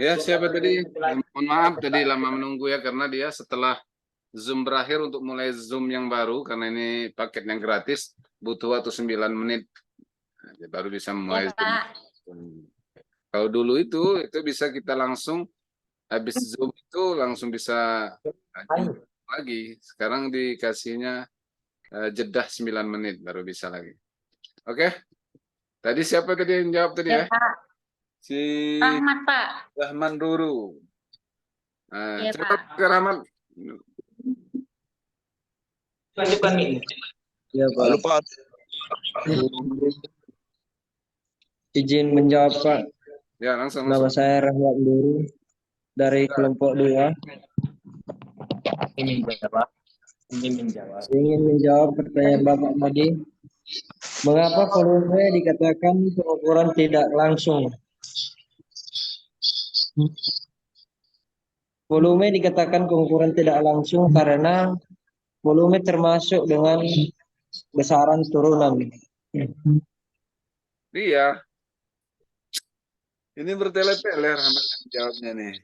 Ya, siapa tadi? Mohon maaf tadi lama menunggu ya karena dia setelah Zoom berakhir untuk mulai Zoom yang baru karena ini paket yang gratis butuh waktu 9 menit. Nah, dia baru bisa mulai Ya, Zoom. Pak. Kalau dulu itu bisa kita langsung habis Zoom itu langsung bisa lanjut lagi. Sekarang dikasihnya jeda 9 menit baru bisa lagi. Oke. Tadi siapa tadi yang jawab tadi Ya, ya? Pak. Si Rahmat, Pak. Rahman Ruru. Iya, Coba Pak. ke Rahman. Lanjutkan ini. Ya, Pak. Halo Pak. Izin menjawab, Pak. Ya, langsung. Nama saya Rahmat Duru dari kelompok 2. Ingin menjawab. Ingin menjawab pertanyaan Bapak tadi. Mengapa volume dikatakan pengukuran tidak langsung? Volume dikatakan pengukuran tidak langsung karena volume termasuk dengan besaran turunan. Iya. Ini bertele-tele Rahmat jawabnya nih.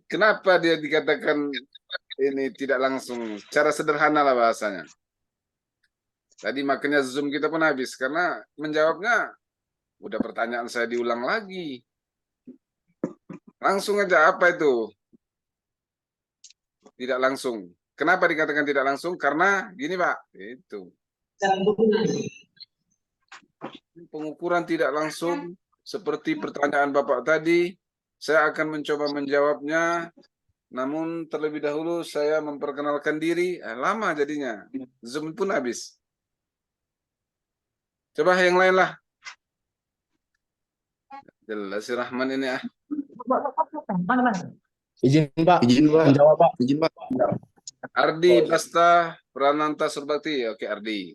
Kenapa dia dikatakan ini tidak langsung? Cara sederhana lah bahasanya. Tadi makanya Zoom kita pun habis karena menjawabnya udah pertanyaan saya diulang lagi. Langsung aja apa itu? Tidak langsung. Kenapa dikatakan tidak langsung? Karena gini Pak, itu. Pengukuran tidak langsung seperti pertanyaan Bapak tadi. Saya akan mencoba menjawabnya. Namun terlebih dahulu saya memperkenalkan diri. Lama jadinya. Zoom pun habis. Coba yang lain lah. Jelas si Rahman ini ah. Izin Pak. Izin Pak. Menjawab Pak. Izin Pak. Ardi Basta Prananta Surbakti. Oke Ardi.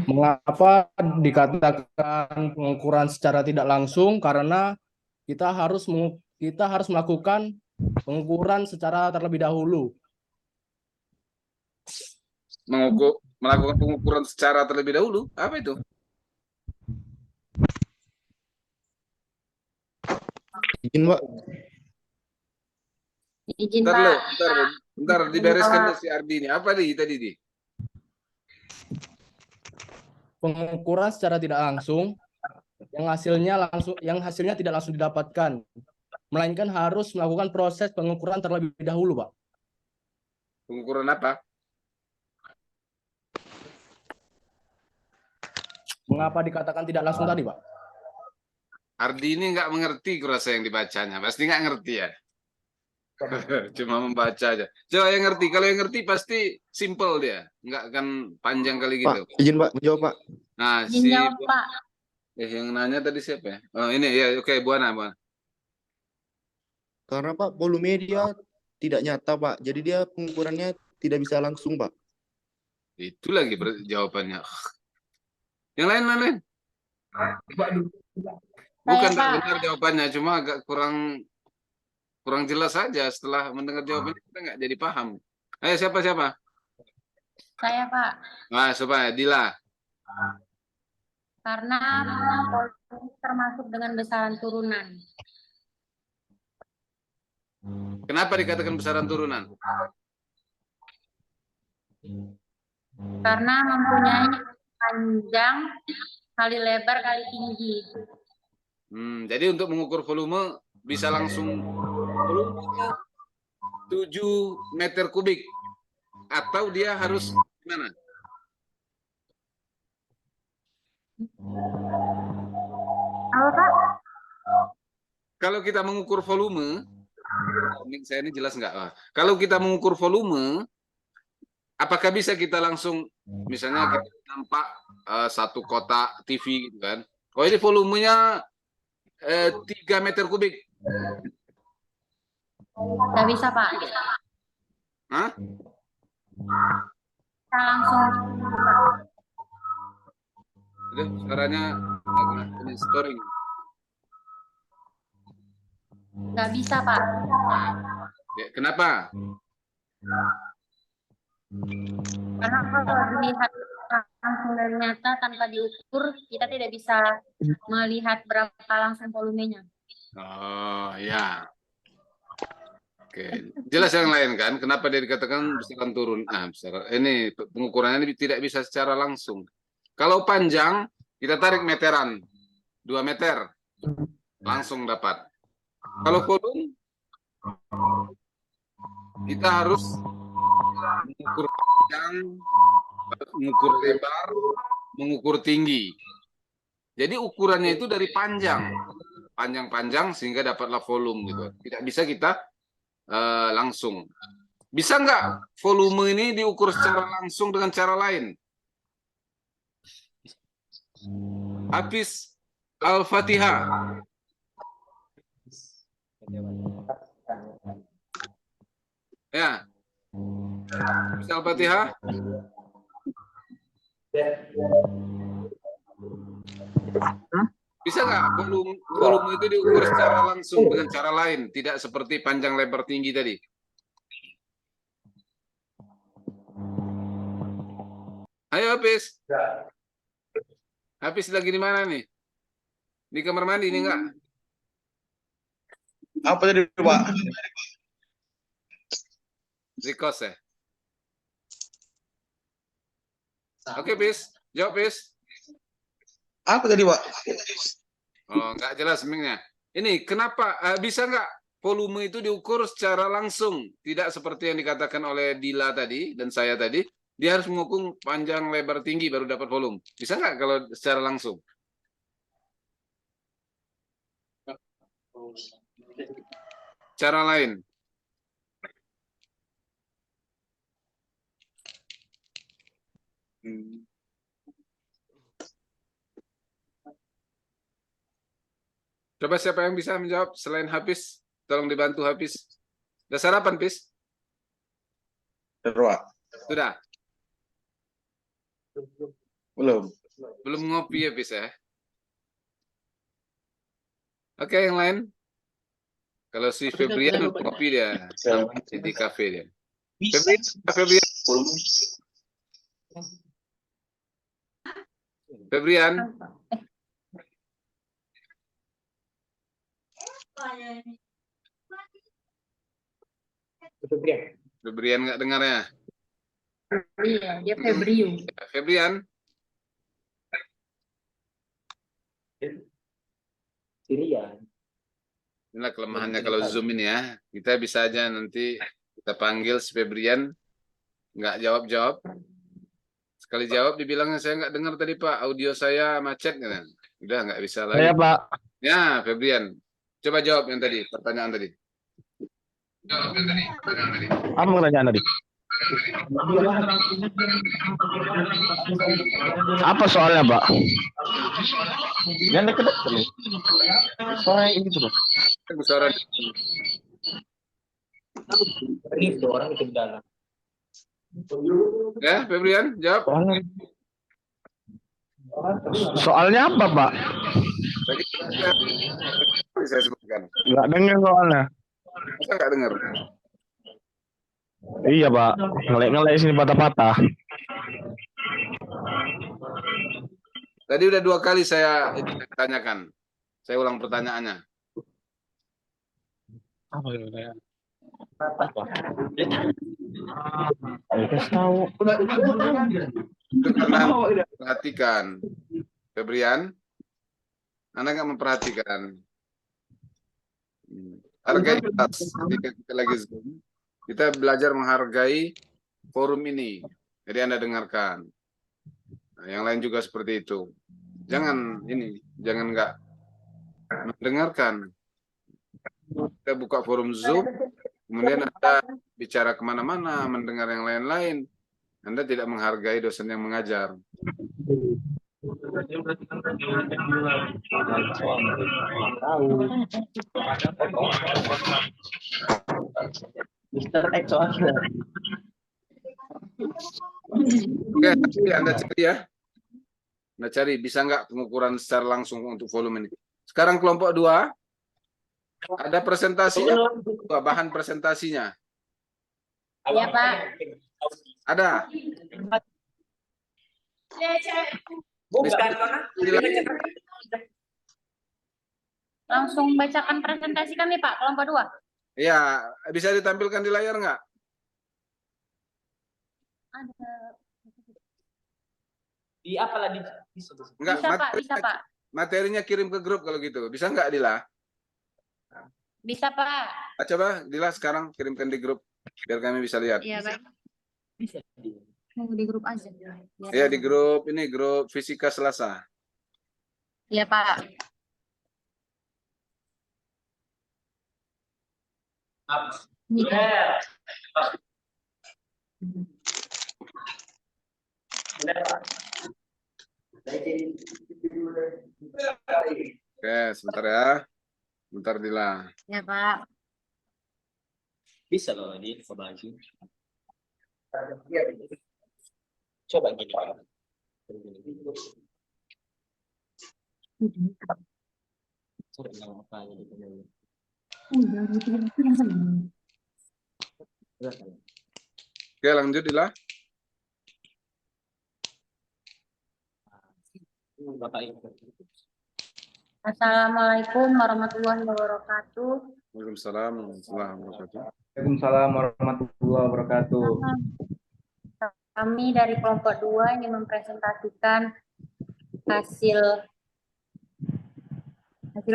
Mengapa dikatakan pengukuran secara tidak langsung? Karena kita harus melakukan pengukuran secara terlebih dahulu. Melakukan pengukuran secara terlebih dahulu? Apa itu? Izin Pak. Izin, Bentar, Pak. bentar dibereskan dulu si Ardi ini. Apa tadi di? Pengukuran secara tidak langsung yang hasilnya tidak langsung didapatkan, melainkan harus melakukan proses pengukuran terlebih dahulu, Pak. Pengukuran apa? Mengapa dikatakan tidak langsung tadi, Pak? Ardi ini nggak mengerti kurasa yang dibacanya. Pasti nggak ngerti ya. Cuma membaca aja. Coba yang ngerti. Kalau yang ngerti pasti simple dia. Nggak akan panjang kali gitu. Pak, izin Pak, menjawab Pak. Nah, Izin jawab, Pak. yang nanya tadi siapa ya? Oh, ini ya, oke, Buana. Karena Pak, volume dia tidak nyata Pak. Jadi dia pengukurannya tidak bisa langsung Pak. Itu lagi jawabannya. Yang lain. Bukan tak benar jawabannya, cuma agak kurang jelas saja. Setelah mendengar jawabannya kita nggak jadi paham. Ayo siapa? Saya, Pak. Nah, supaya Dila. Karena volume termasuk dengan besaran turunan. Kenapa dikatakan besaran turunan? Karena mempunyai panjang kali lebar kali tinggi. Jadi untuk mengukur volume bisa langsung volume 7 meter kubik atau dia harus gimana? Apa, Pak? Kalau kita mengukur volume, saya ini jelas nggak? Kalau kita mengukur volume, apakah bisa kita langsung, misalnya kita nampak satu kotak TV gitu kan? Oh ini volumenya 3 meter kubik. Nggak bisa, Pak. Hah? Kita langsung. Udah, suaranya ini storing. Nggak bisa, Pak. Ya, kenapa? Karena kalau dilihat langsung dan nyata tanpa diukur, kita tidak bisa melihat berapa langsung volumenya. Oh ya. Oke, jelas yang lain kan? Kenapa dia dikatakan besaran turun? Ini pengukurannya ini tidak bisa secara langsung. Kalau panjang, kita tarik meteran, 2 meter, langsung dapat. Kalau volume, kita harus mengukur panjang, mengukur lebar, mengukur tinggi. Jadi ukurannya itu dari panjang sehingga dapatlah volume gitu. Tidak bisa kita langsung. Bisa nggak volume ini diukur secara langsung dengan cara lain? Hafiz Al-Fatihah. Ya. Hafiz Al-Fatihah. Bisa nggak volume itu diukur secara langsung dengan cara lain, tidak seperti panjang lebar tinggi tadi? Ayo Hafiz. Hafiz lagi di mana nih? Di kamar mandi ini enggak? Apa tadi, Pak? Di kos ya? Oke, Hafiz. Jawab, Hafiz. Apa tadi, Pak? Oh, nggak jelas sebenarnya. Ini kenapa bisa nggak volume itu diukur secara langsung, tidak seperti yang dikatakan oleh Dila tadi dan saya tadi, dia harus mengukur panjang, lebar, tinggi baru dapat volume. Bisa nggak kalau secara langsung? Cara lain. Coba siapa yang bisa menjawab selain Hafiz? Tolong dibantu Hafiz. Sudah sarapan, Hafiz? Pak. Sudah? Belum. Belum ngopi ya, Hafiz ya? Oke, yang lain? Kalau si Febrian udah ngopi dia. Di kafe dia. Febrian. Febrian. Febrian nggak dengar ya? Iya, dia Febriu. Febrian. Inilah kelemahannya kalau Zoom ini ya. Kita bisa aja nanti kita panggil si Febrian, nggak jawab-jawab. Sekali jawab dibilangnya saya nggak dengar tadi Pak, audio saya macet. Udah nggak bisa lagi. Saya Pak. Ya, Febrian. Coba jawab yang tadi, pertanyaan tadi. Jawab yang tadi, pertanyaan tadi. Apa pertanyaan tadi? Apa soalnya, Pak? Yang dekat dulu. Soalnya ini tuh. Suara Ini orang itu dalam. ya, Febrian, jawab. Soalnya apa, Pak? Tadi saya sebutkan. Nggak dengar soalnya. Masa nggak dengar? Iya, Pak. Ngelek-ngelek sini patah-patah. Tadi udah 2 kali saya tanyakan. Saya ulang pertanyaannya. Apa ya? Tahu. Itu karena perhatikan. Febrian, Anda nggak memperhatikan. Hargai jelas. Ketika kita lagi Zoom, kita belajar menghargai forum ini. Jadi Anda dengarkan. Nah, yang lain juga seperti itu. Jangan nggak mendengarkan. Kita buka forum Zoom, kemudian Anda bicara kemana-mana, mendengar yang lain-lain. Anda tidak menghargai dosen yang mengajar. Mr. X soalnya. Oke, nanti Anda cari ya. Anda cari, bisa nggak pengukuran secara langsung untuk volume ini. Sekarang kelompok 2, ada presentasinya, bahan presentasinya. Iya, Pak. Ada. Bukan, Nona. Langsung bacakan presentasi kami, Pak, kelompok 2. Ya, bisa ditampilkan di layar nggak? Ada. Di apalah di Nggak, Bisa, Pak, bisa, Pak. materinya kirim ke grup kalau gitu. Bisa nggak, Dila? Bisa, Pak. Coba, Dila sekarang kirimkan di grup biar kami bisa lihat. Iya, baik. bisa. Tunggu di grup aja. Biar Ya, di tahu. grup Fisika Selasa. Iya, Pak. Apa? Iya. Oke, sebentar ya. Bentar, Dila. Ya, Pak. Bisa loh ini baju. Coba gini, Pak. Coba bilang apa gitu. Udah, itu yang senang. Oke, lanjut, Dila. Bapak Ibu. Assalamualaikum warahmatullahi wabarakatuh. Waalaikumsalam warahmatullahi wabarakatuh. Waalaikumsalam warahmatullahi wabarakatuh. Kami dari kelompok 2 ingin mempresentasikan hasil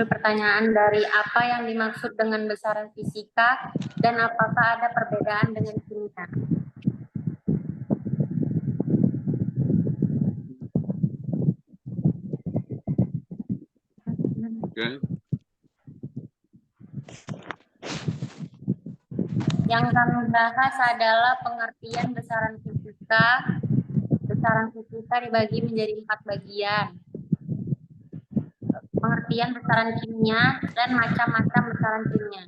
pertanyaan dari apa yang dimaksud dengan besaran fisika dan apakah ada perbedaan dengan kimia. Oke. Yang kami bahas adalah pengertian besaran fisika. Besaran fisika dibagi menjadi 4 bagian. Pengertian besaran kimia dan macam-macam besaran kimia.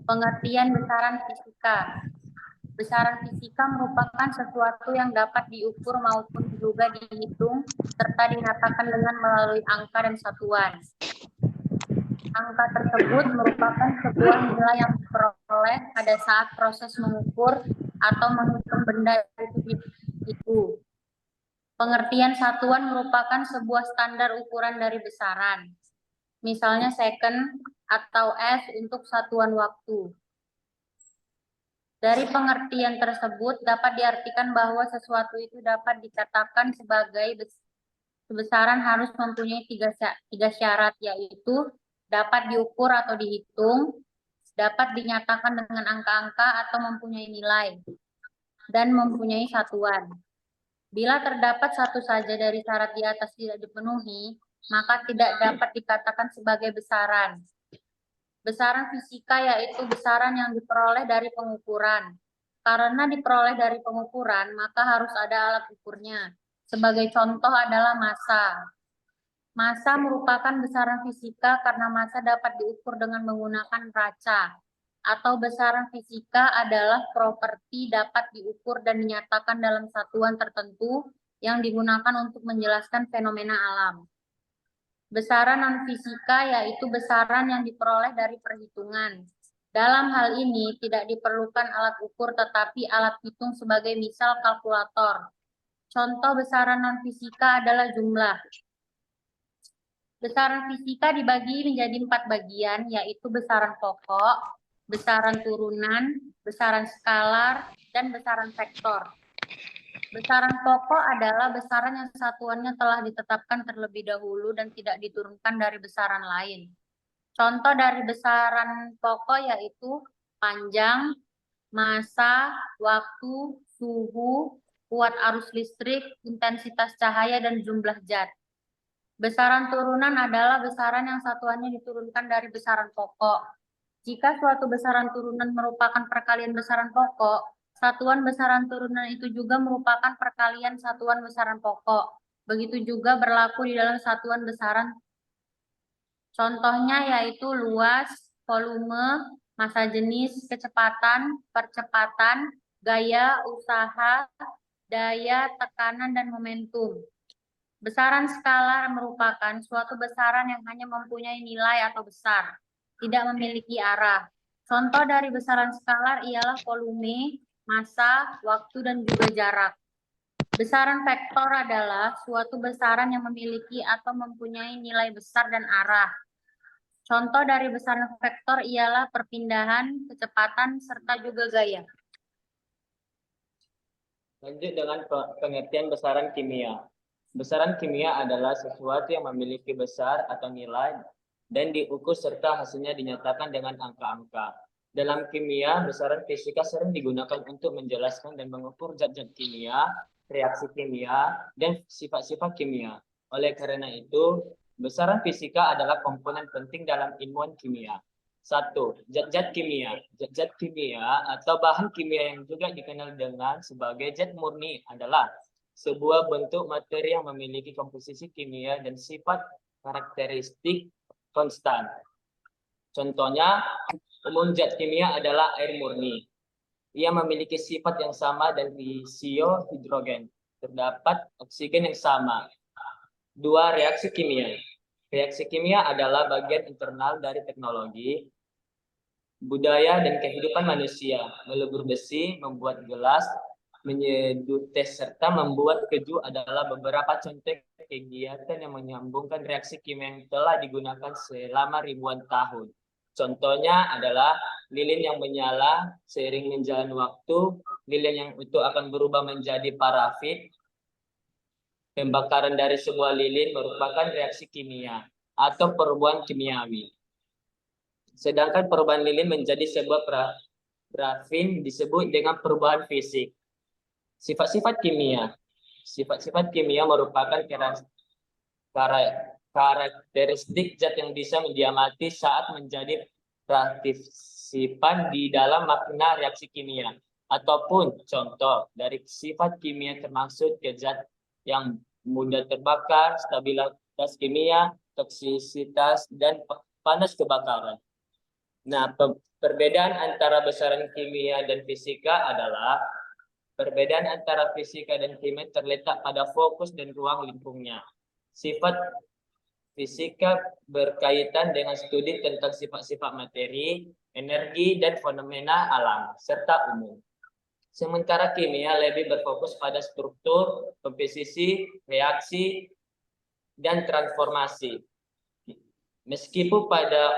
Pengertian besaran fisika. Besaran fisika merupakan sesuatu yang dapat diukur maupun juga dihitung serta dinyatakan dengan melalui angka dan satuan. Angka tersebut merupakan sebuah nilai yang diperoleh pada saat proses mengukur atau menghitung benda itu. Pengertian satuan merupakan sebuah standar ukuran dari besaran. Misalnya second atau S untuk satuan waktu. Dari pengertian tersebut dapat diartikan bahwa sesuatu itu dapat dikatakan sebagai besaran harus mempunyai tiga syarat, yaitu dapat diukur atau dihitung, dapat dinyatakan dengan angka-angka atau mempunyai nilai, dan mempunyai satuan. Bila terdapat satu saja dari syarat di atas tidak dipenuhi, maka tidak dapat dikatakan sebagai besaran. Besaran fisika yaitu besaran yang diperoleh dari pengukuran. Karena diperoleh dari pengukuran, maka harus ada alat ukurnya. Sebagai contoh adalah massa. Massa merupakan besaran fisika karena massa dapat diukur dengan menggunakan raca. Atau besaran fisika adalah properti dapat diukur dan dinyatakan dalam satuan tertentu yang digunakan untuk menjelaskan fenomena alam. Besaran non-fisika yaitu besaran yang diperoleh dari perhitungan. Dalam hal ini tidak diperlukan alat ukur tetapi alat hitung sebagai misal kalkulator. Contoh besaran non-fisika adalah jumlah. Besaran fisika dibagi menjadi 4 bagian, yaitu besaran pokok, besaran turunan, besaran skalar, dan besaran vektor. Besaran pokok adalah besaran yang satuannya telah ditetapkan terlebih dahulu dan tidak diturunkan dari besaran lain. Contoh dari besaran pokok yaitu panjang, massa, waktu, suhu, kuat arus listrik, intensitas cahaya, dan jumlah zat. Besaran turunan adalah besaran yang satuannya diturunkan dari besaran pokok. Jika suatu besaran turunan merupakan perkalian besaran pokok, satuan besaran turunan itu juga merupakan perkalian satuan besaran pokok. Begitu juga berlaku di dalam satuan besaran. Contohnya yaitu luas, volume, massa jenis, kecepatan, percepatan, gaya, usaha, daya, tekanan, dan momentum. Besaran skalar merupakan suatu besaran yang hanya mempunyai nilai atau besar, tidak memiliki arah. Contoh dari besaran skalar ialah volume, massa, waktu, dan juga jarak. Besaran vektor adalah suatu besaran yang memiliki atau mempunyai nilai besar dan arah. Contoh dari besaran vektor ialah perpindahan, kecepatan, serta juga gaya. Lanjut dengan pengertian besaran kimia. Besaran kimia adalah sesuatu yang memiliki besar atau nilai dan diukur serta hasilnya dinyatakan dengan angka-angka. Dalam kimia, besaran fisika sering digunakan untuk menjelaskan dan mengukur zat-zat kimia, reaksi kimia, dan sifat-sifat kimia. Oleh karena itu, besaran fisika adalah komponen penting dalam ilmuwan kimia. 1. Zat-zat kimia. Zat-zat kimia atau bahan kimia yang juga dikenal dengan sebagai zat murni adalah sebuah bentuk materi yang memiliki komposisi kimia dan sifat karakteristik konstan. Contohnya, umum zat kimia adalah air murni. Ia memiliki sifat yang sama dan isio hidrogen. Terdapat oksigen yang sama. 2. Reaksi kimia. Reaksi kimia adalah bagian internal dari teknologi, budaya, dan kehidupan manusia. Melebur besi, membuat gelas, menyeduh teh, serta membuat keju adalah beberapa contoh kegiatan yang menyambungkan reaksi kimia yang telah digunakan selama ribuan tahun. Contohnya adalah lilin yang menyala seiring menjalan waktu, lilin yang itu akan berubah menjadi parafin. Pembakaran dari sebuah lilin merupakan reaksi kimia atau perubahan kimiawi. Sedangkan perubahan lilin menjadi sebuah parafin disebut dengan perubahan fisik. Sifat-sifat kimia. Sifat-sifat kimia merupakan karakteristik zat yang bisa diamati saat menjadi partisipan di dalam makna reaksi kimia. Ataupun contoh dari sifat kimia termasuk zat yang mudah terbakar, stabilitas kimia, toksisitas, dan panas kebakaran. Nah, perbedaan antara besaran kimia dan fisika adalah perbedaan antara fisika dan kimia terletak pada fokus dan ruang lingkungnya. Sifat fisika berkaitan dengan studi tentang sifat-sifat materi, energi, dan fenomena alam, serta umum. Sementara kimia lebih berfokus pada struktur, komposisi, reaksi, dan transformasi. Meskipun pada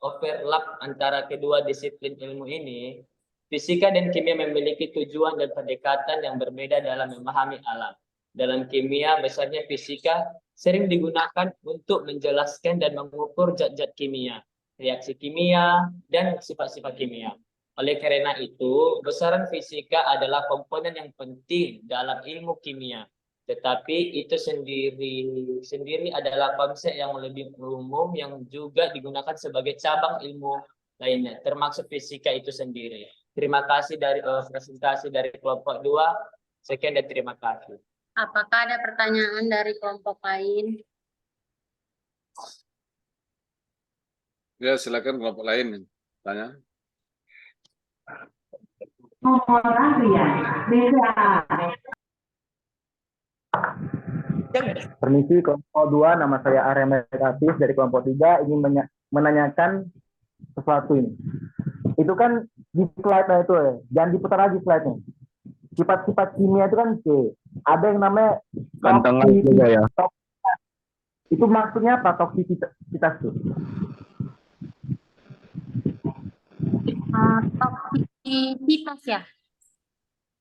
overlap antara kedua disiplin ilmu ini, fisika dan kimia memiliki tujuan dan pendekatan yang berbeda dalam memahami alam. Dalam kimia, besarnya fisika sering digunakan untuk menjelaskan dan mengukur zat-zat kimia, reaksi kimia, dan sifat-sifat kimia. Oleh karena itu, besaran fisika adalah komponen yang penting dalam ilmu kimia. Tetapi itu sendiri adalah konsep yang lebih umum yang juga digunakan sebagai cabang ilmu lainnya, termasuk fisika itu sendiri. Terima kasih dari presentasi dari kelompok 2. Sekian dan terima kasih. Apakah ada pertanyaan dari kelompok lain? Ya, silakan kelompok lain tanya. Permisi kelompok 2, nama saya Arya Mekatis dari kelompok 3 ingin menanyakan sesuatu ini. Itu kan di slide-nya itu ya, jangan diputar lagi slide-nya. Sifat-sifat kimia itu kan C. Ada yang namanya toksisitas. Itu maksudnya apa toksisitas itu? Toksisitas ya?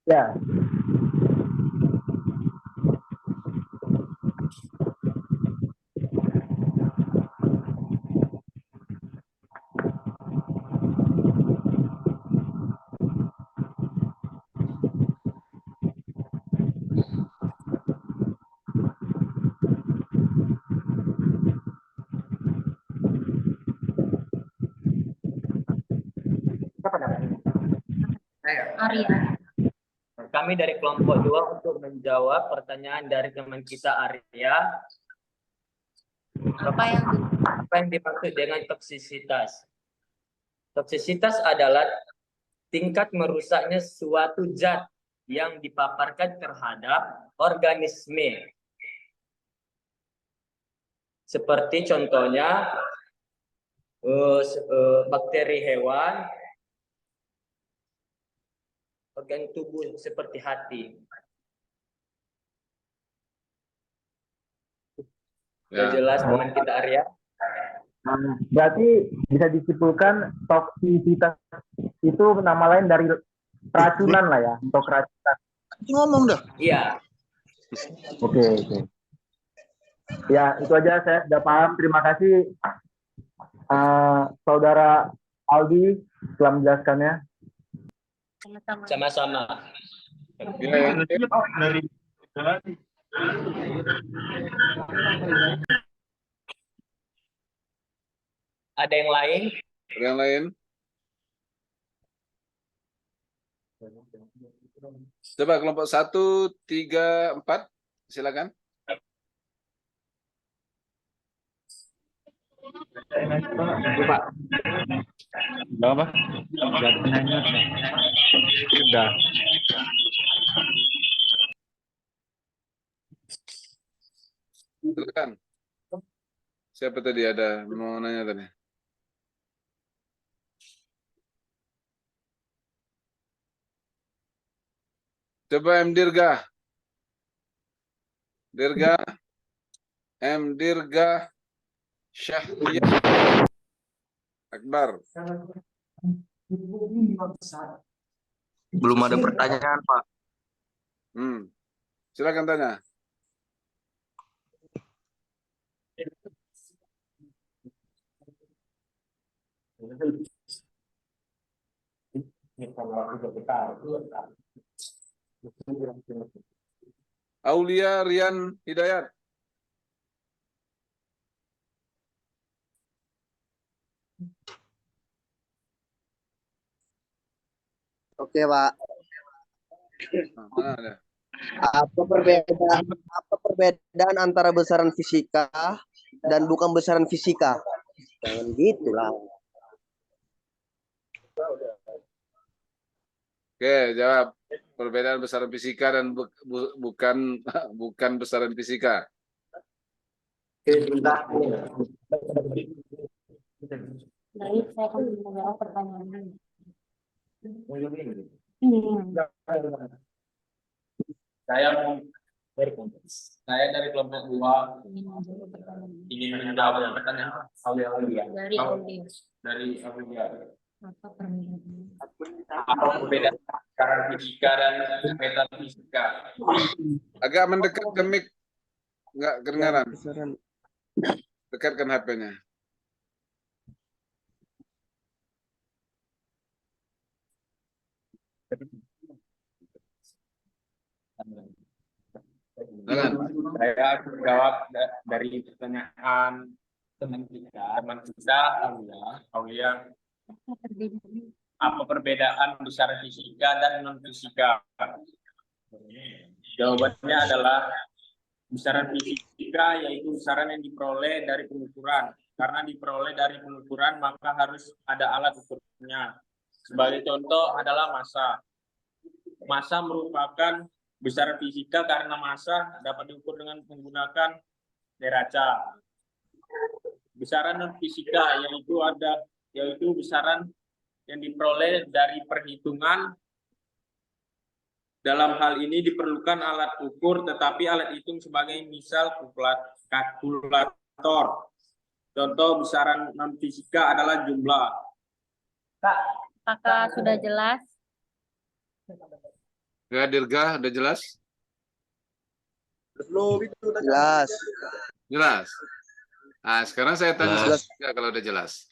Ya. Arya. Kami dari kelompok 2 untuk menjawab pertanyaan dari teman kita Arya. Apa yang dimaksud dengan toksisitas? Toksisitas adalah tingkat merusaknya suatu zat yang dipaparkan terhadap organisme. Seperti contohnya bakteri hewan, organ tubuh seperti hati. Sudah Ya. jelas teman kita Arya? Berarti bisa disimpulkan toksisitas itu nama lain dari racunan lah ya, untuk racunan. Ngomong dah. Iya. Oke. Ya, itu aja saya sudah paham. Terima kasih Saudara Aldi telah menjelaskannya. Sama-sama. Sama-sama. Ya, Ada yang lain? yang lain? Coba kelompok 1, 3, 4. Silakan. Apa? Sudah. Silakan. Siapa tadi ada mau nanya tadi? Coba M. Dirga. M. Dirga Syahriah Akbar. Belum ada pertanyaan, Pak. Silakan tanya. Aulia Rian Hidayat. Oke, Pak. Mana ada? Apa perbedaan antara besaran fisika dan bukan besaran fisika? Jangan gitulah. Oke, jawab. Perbedaan besaran fisika dan bukan besaran fisika. Baik, saya akan menjawab pertanyaan. Saya dari kelompok 2 ingin menjawab pertanyaan Dari Aulia. dari Aulia. Apa perbedaan? Apa perbedaan antara fisika dan metafisika? Agak mendekat ke mic. Enggak kedengaran. Dekatkan HP-nya. Saya jawab dari pertanyaan teman kita Aulia. Apa perbedaan besaran fisika dan non fisika? Jawabannya adalah besaran fisika yaitu besaran yang diperoleh dari pengukuran. Karena diperoleh dari pengukuran maka harus ada alat ukurnya. Sebagai contoh adalah massa. Massa merupakan besaran fisika karena massa dapat diukur dengan menggunakan deraca. Besaran non fisika yaitu besaran yang diperoleh dari perhitungan. Dalam hal ini diperlukan alat ukur, tetapi alat hitung sebagai misal kalkulator. Contoh besaran non fisika adalah jumlah. Apakah sudah jelas? Ya, Dirga, udah jelas? Jelas. Jelas. Nah, sekarang saya tanya Dirga kalau udah jelas.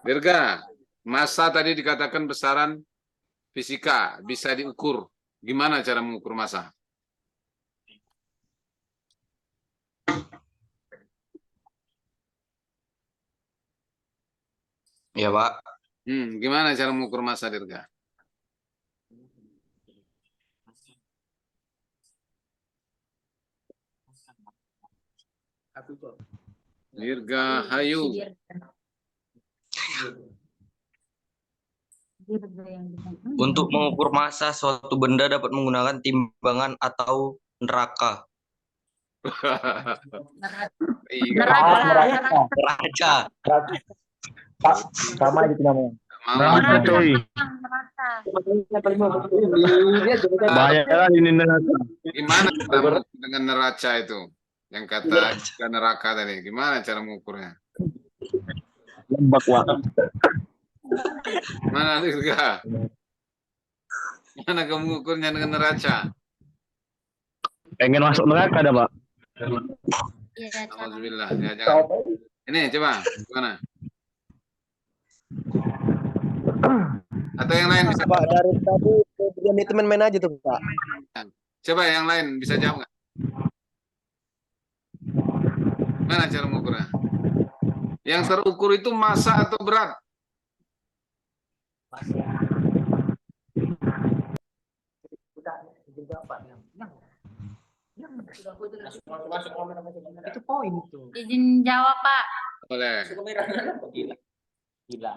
Dirga, massa tadi dikatakan besaran fisika, bisa diukur. Gimana cara mengukur massa? Ya, Pak. Gimana cara mengukur massa, Dirga? Dirga Hayu. Untuk mengukur massa suatu benda dapat menggunakan timbangan atau neraka. Neraca. Neraca. Sama gitu namanya. Mau Neraka coy. Neraka. Bahaya ini neraka. gimana cara mengukur dengan neraca itu? Yang kata juga neraka tadi. Gimana cara mengukurnya? Lembak Pak. Mana juga? Mana kamu mengukurnya dengan neraca? Pengen masuk neraka dah Pak. Iya, cara Alhamdulillah. Ya, jangan. Ini coba gimana? Atau yang lain bisa? Pak, dari tadi Febrian itu main-main aja tuh, Pak. Coba yang lain bisa jawab nggak? Mana cara mengukurnya? Yang terukur itu massa atau berat? izin jawab, Pak. Boleh. Gila.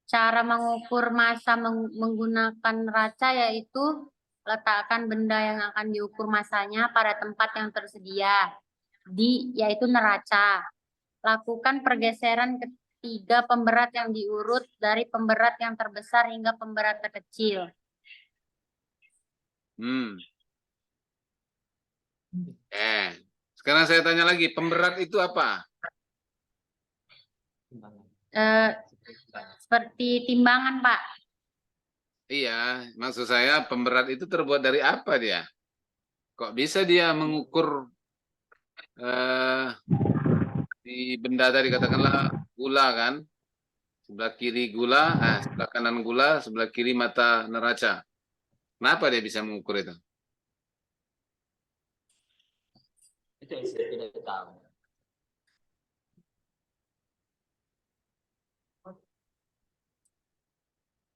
Cara mengukur massa menggunakan neraca yaitu letakkan benda yang akan diukur massanya pada tempat yang tersedia, yaitu neraca. Lakukan pergeseran ketiga pemberat yang diurut dari pemberat yang terbesar hingga pemberat terkecil. Sekarang saya tanya lagi, pemberat itu apa? Seperti timbangan, Pak. Iya, maksud saya pemberat itu terbuat dari apa dia? Kok bisa dia mengukur di benda tadi, katakanlah gula kan? Sebelah kiri gula, sebelah kanan gula, sebelah kiri mata neraca. Kenapa dia bisa mengukur itu? Itu yang saya tidak tahu.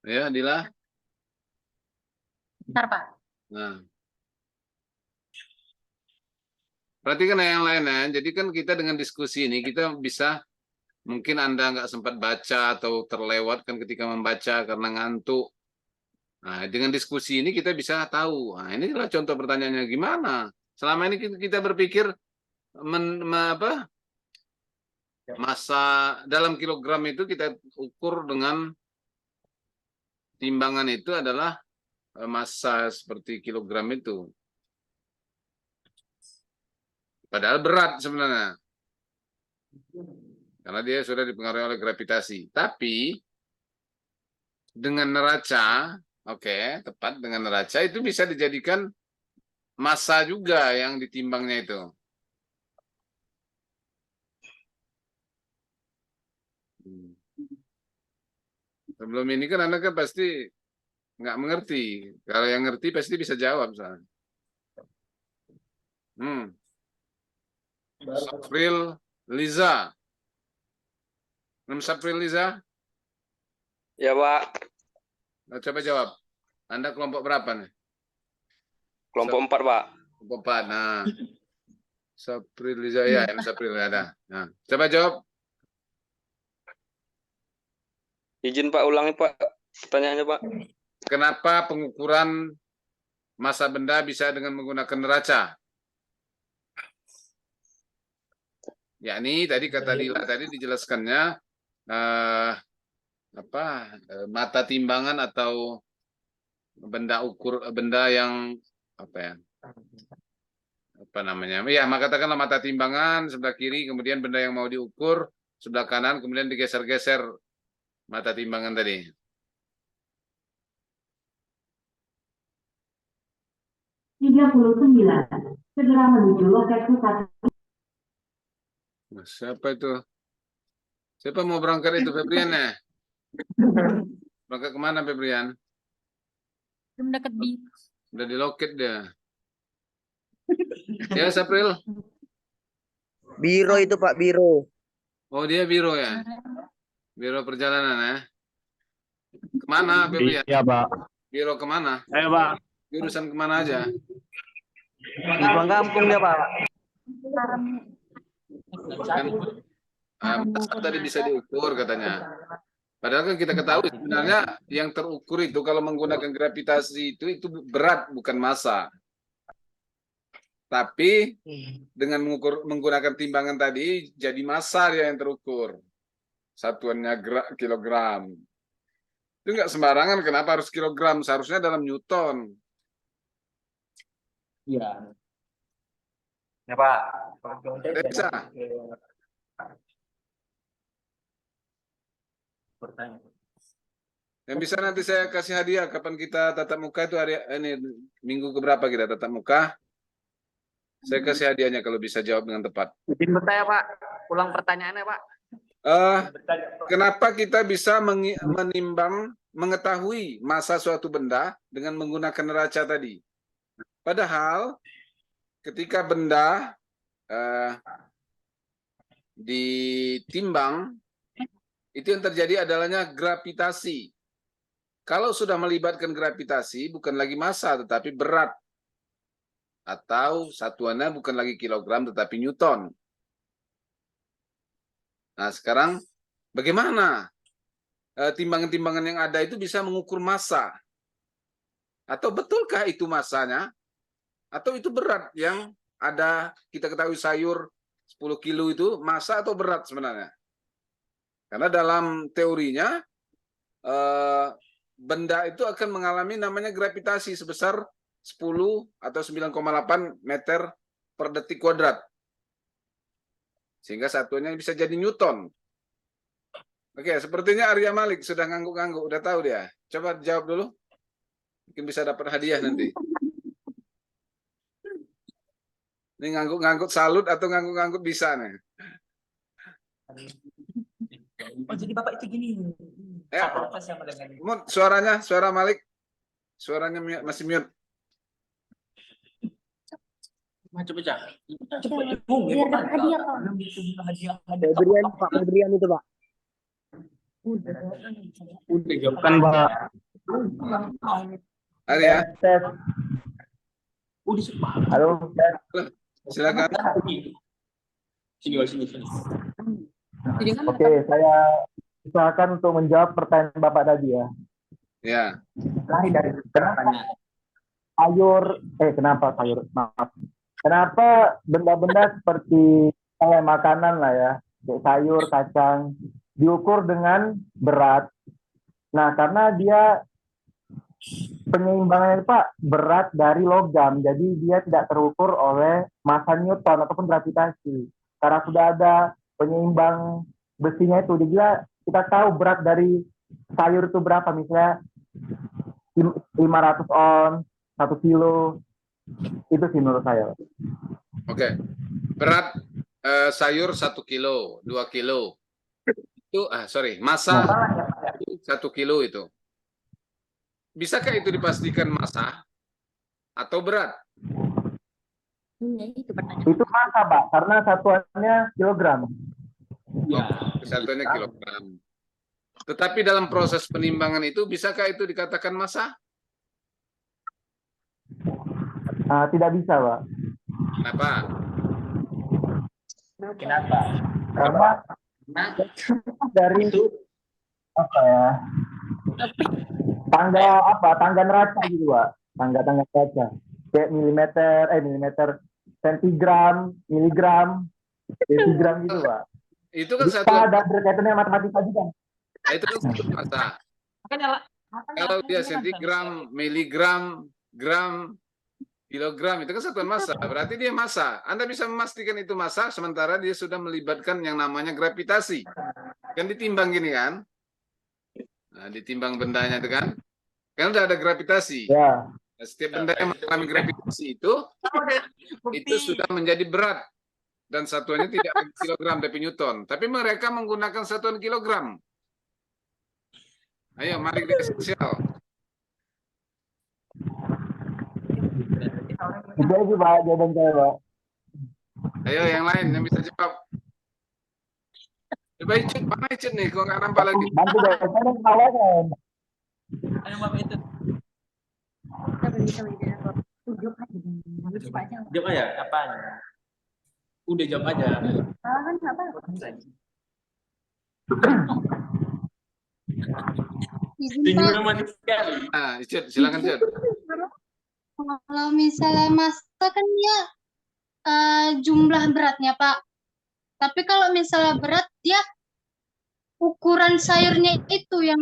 Ya, Dila. Bentar, Pak. Nah. Perhatikan yang lain ya. Jadi kan kita dengan diskusi ini kita bisa, mungkin Anda nggak sempat baca atau terlewatkan ketika membaca karena ngantuk. Nah, dengan diskusi ini kita bisa tahu. Nah, ini adalah contoh pertanyaannya gimana. Selama ini kita berpikir massa dalam kilogram itu kita ukur dengan timbangan itu adalah massa seperti kilogram itu. Padahal berat sebenarnya. Karena dia sudah dipengaruhi oleh gravitasi. Tapi dengan neraca, oke, tepat, dengan neraca itu bisa dijadikan massa juga yang ditimbangnya itu. Sebelum ini kan Anda kan pasti nggak mengerti. Kalau yang ngerti pasti bisa jawab soalnya. Sapril Liza. Sapril Liza? Ya Pak, Nah, coba jawab. Anda kelompok berapa nih? kelompok 4 Pak. Kelompok 4. Nah. Sapril Liza, ya, Sapril ada. Nah, coba jawab. Izin Pak, ulangi Pak pertanyaannya Pak. Kenapa pengukuran massa benda bisa dengan menggunakan neraca? Yakni tadi kata Dila tadi dijelaskannya mata timbangan atau benda ukur, benda yang ya katakanlah mata timbangan sebelah kiri, kemudian benda yang mau diukur sebelah kanan, kemudian digeser-geser mata timbangan tadi. Segera menuju loket pusat. Siapa itu? Siapa mau berangkat itu, Febrian ya? Berangkat kemana, Febrian? Belum dekat Udah di loket dia. Ya, Sapril? Biro itu, Pak, biro. Oh, dia biro ya? Biro perjalanan ya? Kemana, Febrian? Iya Pak. Biro kemana? Ayo Pak. Jurusan kemana aja? Di Pulang Kampung dia, Pak. Tadi bisa diukur katanya. Padahal kan kita ketahui sebenarnya yang terukur itu kalau menggunakan gravitasi itu berat, bukan massa. Tapi dengan menggunakan timbangan tadi jadi massa dia yang terukur. satuannya kilogram. Itu nggak sembarangan, kenapa harus kilogram? Seharusnya dalam Newton. Iya. Ya Pak. Bisa. Yang bisa nanti saya kasih hadiah kapan kita tatap muka itu hari ini minggu keberapa kita tatap muka? Saya kasih hadiahnya kalau bisa jawab dengan tepat. Izin bertanya Pak, ulang pertanyaannya Pak. Kenapa kita bisa menimbang, mengetahui massa suatu benda dengan menggunakan neraca tadi? Padahal ketika benda ditimbang, itu yang terjadi adalahnya gravitasi. Kalau sudah melibatkan gravitasi, bukan lagi massa, tetapi berat. Atau satuannya bukan lagi kilogram, tetapi Newton. Nah, sekarang bagaimana timbangan-timbangan yang ada itu bisa mengukur massa? Atau betulkah itu massanya? Atau itu berat yang ada, kita ketahui sayur 10 kilo itu massa atau berat sebenarnya? Karena dalam teorinya, benda itu akan mengalami namanya gravitasi sebesar 10 atau 9,8 meter per detik kuadrat. Sehingga satuannya bisa jadi Newton. Oke, sepertinya Arya Malik sudah ngangguk-ngangguk, udah tahu dia. Coba jawab dulu. Mungkin bisa dapat hadiah nanti. Ini ngangguk-ngangguk salut atau ngangguk-ngangguk bisa nih. Oh, jadi Bapak itu gini. Ya. Mute suaranya, suara Malik. Suaranya masih mute. Coba. Biar dapat hadiah, Pak. Adrian, Pak Adrian itu, Pak. Udah jawabkan Pak. Arya. Tes. Halo. Silakan. Sini. Oke, saya usahakan untuk menjawab pertanyaan Bapak tadi ya. Ya. Lari dari kenapa sayur? Maaf. Kenapa benda-benda seperti kayak makanan lah ya, kayak sayur, kacang, diukur dengan berat. Nah, karena dia penyeimbangnya Pak berat dari logam, jadi dia tidak terukur oleh massa Newton ataupun gravitasi. Karena sudah ada penyeimbang besinya itu, dia kita tahu berat dari sayur itu berapa, misalnya 500 on, 1 kilo, itu sih menurut saya. Oke. Berat sayur 1 kilo, 2 kilo. Itu, massa 1 kilo itu. Bisakah itu dipastikan massa atau berat? Itu massa, Pak, karena satuannya kilogram. Ya. Satuannya kilogram. Tetapi dalam proses penimbangan itu, bisakah itu dikatakan massa? Tidak bisa, Pak. Kenapa? Karena dari tangga neraca gitu, Pak. Tangga neraca. Kayak milimeter, sentigram, miligram, desigram gitu, Pak. Itu kan satu ada berkaitannya matematika juga. Itu kan satu massa. Kalau dia sentigram, miligram, gram, kilogram, itu kan satuan massa. Berarti dia massa. Anda bisa memastikan itu massa sementara dia sudah melibatkan yang namanya gravitasi. Kan ditimbang gini kan? Nah, ditimbang bendanya itu kan? Kan udah ada gravitasi. Ya. Setiap benda yang mengalami gravitasi itu sudah menjadi berat. Dan satuannya tidak kilogram tapi Newton. Tapi mereka menggunakan satuan kilogram. Ayo, mari kita esensial. Itu aja, Pak, jawaban saya, Pak. Ayo, yang lain yang bisa jawab. Coba Icut, mana Icut nih? Kok nggak nampak lagi? Bantu dong, saya kawasan. Ayo, Bapak itu. Jawab aja, apaan? Udah jawab aja. Salah kan apa? Nah, Icut, silakan Icut. Kalau misalnya massa kan dia jumlah beratnya, Pak. Tapi kalau misalnya berat dia ukuran sayurnya itu yang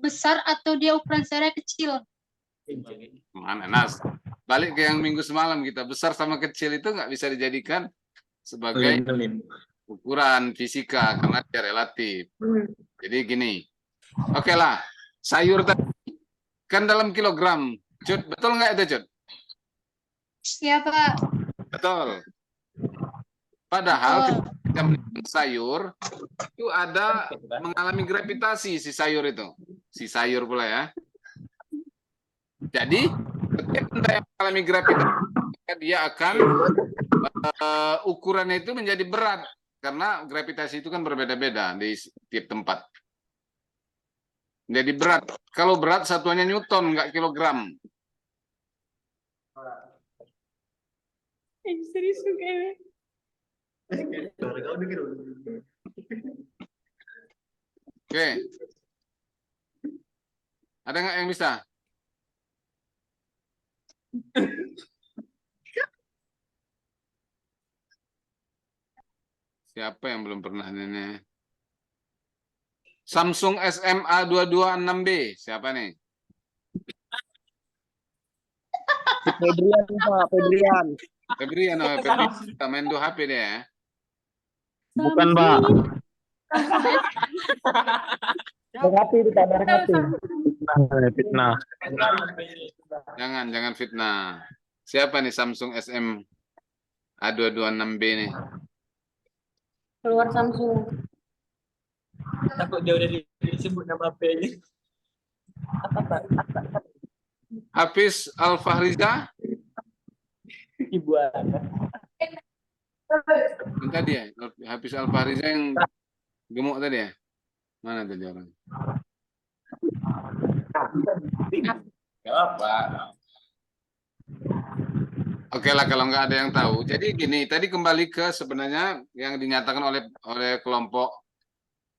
besar atau dia ukuran sayurnya kecil? Mana Nas? Balik ke yang minggu semalam kita, besar sama kecil itu nggak bisa dijadikan sebagai ukuran fisika karena dia relatif. Jadi gini, oke lah, sayur tadi kan dalam kilogram, Cut, betul nggak itu Cut? Iya, Pak. Betul. Padahal ketika menimbang sayur itu ada mengalami gravitasi si sayur itu, si sayur pula ya. Jadi setiap benda yang mengalami gravitasi dia akan ukurannya itu menjadi berat karena gravitasi itu kan berbeda-beda di setiap tempat. Jadi berat. Kalau berat satuannya Newton, nggak kilogram. Oke. Ada nggak yang bisa? Siapa yang belum pernah ini? Samsung SMA 226B. Siapa nih? Febrian, Pak, Febrian. Febrian, oh, Febrian. Kita main 2 HP dia ya. Bukan, Pak. Mengerti di kamar hati. Fitnah. Jangan fitnah. Siapa nih Samsung SM A226B nih? Keluar Samsung. Takut dia udah disebut nama HP-nya. Hafiz Al-Fahriza? Ibu anak. Yang tadi ya? Hafiz Al-Fahriza yang gemuk tadi ya? Mana tadi orang? Gak apa. Oke lah kalau nggak ada yang tahu. Jadi gini, tadi kembali ke sebenarnya yang dinyatakan oleh kelompok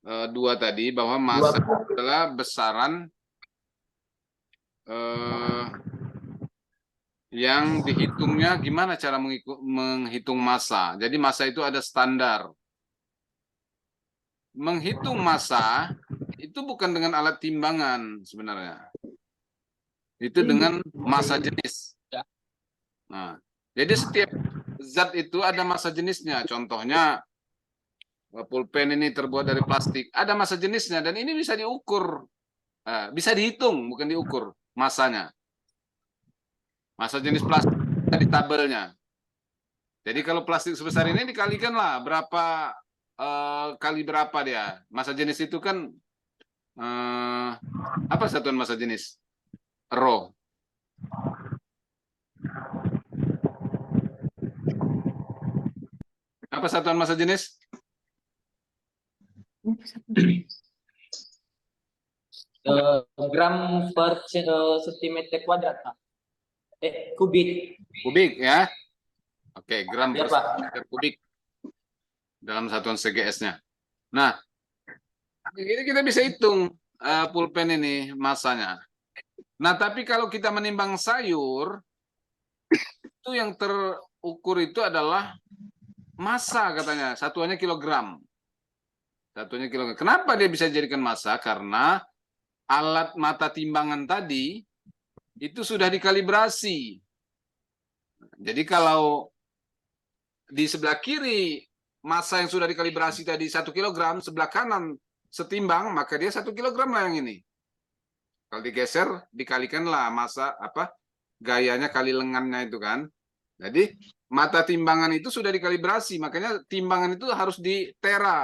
2 tadi bahwa massa adalah besaran yang dihitungnya gimana cara menghitung massa. Jadi massa itu ada standar. Menghitung massa itu bukan dengan alat timbangan sebenarnya. Itu dengan massa jenis. Nah, jadi setiap zat itu ada massa jenisnya. Contohnya pulpen ini terbuat dari plastik, ada massa jenisnya dan ini bisa diukur, bisa dihitung, bukan diukur massanya. Massa jenis plastik ada di tabelnya. Jadi kalau plastik sebesar ini dikalikanlah berapa kali berapa dia. Massa jenis itu kan apa satuan massa jenis? Rho. Apa satuan massa jenis? Gram per sentimeter kuadrat, Pak. Kubik. Kubik ya. Oke, gram Ya, per Pak. meter kubik dalam satuan CGS-nya. Nah, ini kita bisa hitung pulpen ini massanya. Nah, tapi kalau kita menimbang sayur, itu yang terukur itu adalah massa katanya, satuannya kilogram. Satunya kilogram. Kenapa dia bisa dijadikan massa? Karena alat mata timbangan tadi itu sudah dikalibrasi. Jadi kalau di sebelah kiri massa yang sudah dikalibrasi tadi 1 kilogram, sebelah kanan setimbang, maka dia 1 kilogram lah yang ini. Kalau digeser, dikalikanlah massa gayanya kali lengannya itu kan. Jadi mata timbangan itu sudah dikalibrasi, makanya timbangan itu harus di tera.